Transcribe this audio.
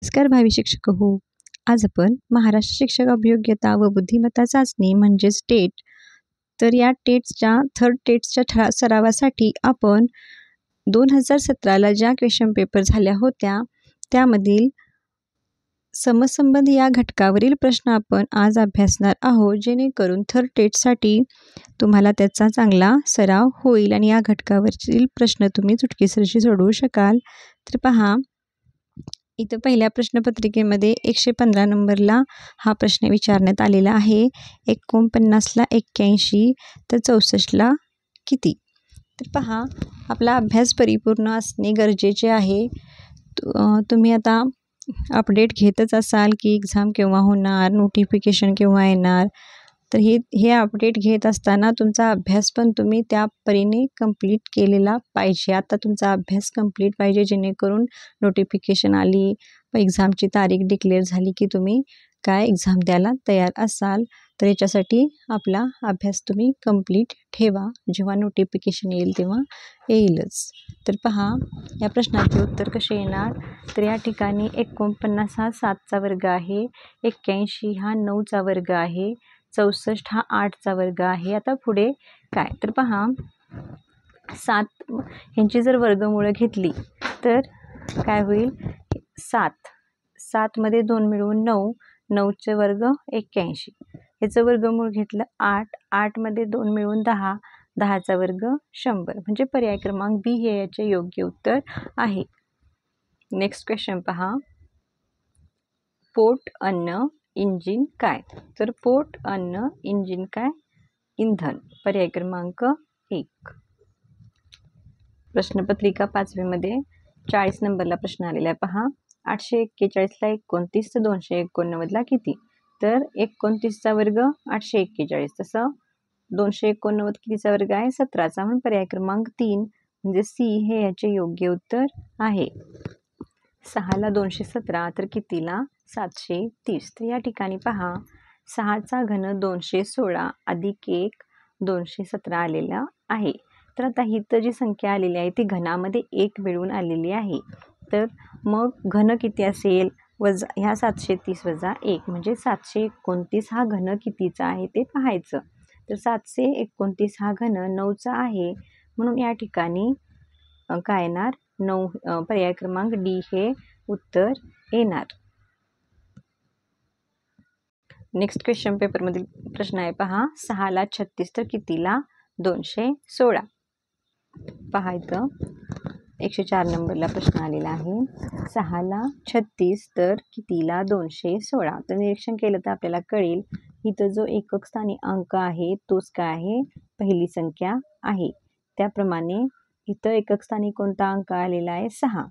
नमस्कार भावी शिक्षक हो. आज आपण महाराष्ट्र शिक्षक अभियोग्यता व बुद्धिमत्ता चाचणी म्हणजेच टेट, तर या थर्ड टेट्सच्या सरावासाठी आपण 2017ला ज्या क्वेश्चन पेपर झाल्या होत्या त्यामधील समसंबंध या घटकावरील प्रश्न आपण आज अभ्यासणार आहोत, जेणेकरून थर्ड टेटसाठी तुम्हाला त्याचा चांगला सराव होईल आणि या घटकावरील प्रश्न तुम्ही चुटकीसरशी सोडवू शकाल. तर पहा, इथं पहिल्या प्रश्नपत्रिकेमध्ये 115 नंबरला हा प्रश्न विचारण्यात आलेला आहे. 49ला 81 तर 64ला किती? तर पहा, आपला अभ्यास परिपूर्ण असणे गरजेचे आहे. तुम्ही आता अपडेट घेतच असाल की एक्झाम केव्हा होणार, नोटिफिकेशन केव्हा येणार. तर हे अपडेट घेत असताना तुमचा अभ्यास पण तुम्ही त्या परीने कंप्लीट केलेला पाहिजे. आता तुमचा अभ्यास कंप्लीट पाहिजे, जेणेकरून नोटिफिकेशन आली व एक्झामची तारीख डिक्लेअर झाली की तुम्ही काय एक्झाम द्यायला तयार असाल. तर याच्यासाठी आपला अभ्यास तुम्ही कंप्लीट ठेवा. जेव्हा नोटिफिकेशन येईल तेव्हा येईलच. तर पहा, या प्रश्नाचे उत्तर कसे येणार. तर या ठिकाणी 49 हा 7चा वर्ग आहे, 81 हा 9चा वर्ग आहे, 64 हा 8चा वर्ग आहे. आता पुढे काय, तर पहा 7 ह्यांची जर वर्गमूळं घेतली तर काय होईल. 7 मध्ये 2 मिळवून 9, 9चे वर्ग 81. ह्याचं वर्गमूळ घेतलं 8 मध्ये 2 मिळवून 10, 10चा वर्ग 100. म्हणजे पर्याय क्रमांक बी हे याचे योग्य उत्तर आहे. नेक्स्ट क्वेश्चन पहा, पोट, अन्न, इंजिन काय? तर पोट, अन्न, इंजिन काय? इंधन. पर्याय क्रमांक 1. प्रश्नपत्रिका 5वीमध्ये 40 नंबरला प्रश्न आलेला आहे. पहा, 841ला 29 तर 289ला किती? तर 29चा वर्ग 841, तसं 289 कितीचा वर्ग आहे? 17चा. म्हणून पर्याय क्रमांक 3 म्हणजे सी हे याचे योग्य उत्तर आहे. 6ला 217 तर कितीला? 730. तर या ठिकाणी पहा, 6चा घन 216 अधिक 1 217 आलेला आहे. तर आता इथं जी संख्या आलेली आहे ती घनामध्ये 1 मिळून आलेली आहे. तर मग घन किती असेल? वजा ह्या 730 वजा 1 म्हणजे 729 हा घन कितीचा आहे ते पाहायचं. तर 729 हा घन 9चा आहे. म्हणून या ठिकाणी काय येणार? 9. पर्याय क्रमांक डी हे उत्तर येणार. नेक्स्ट क्वेश्चन पेपरमधील प्रश्न आहे. पहा, 6ला 36 तर कितीला? 216. पाहायचं 104 नंबरला प्रश्न आलेला आहे. 6ला 36 तर कितीला? 216. तर निरीक्षण केलं तर आपल्याला कळेल, इथं जो एकक स्थानी अंक आहे तोच काय आहे? पहिली संख्या आहे. त्याप्रमाणे इथं एकक स्थानी कोणता अंक आलेला आहे? 6.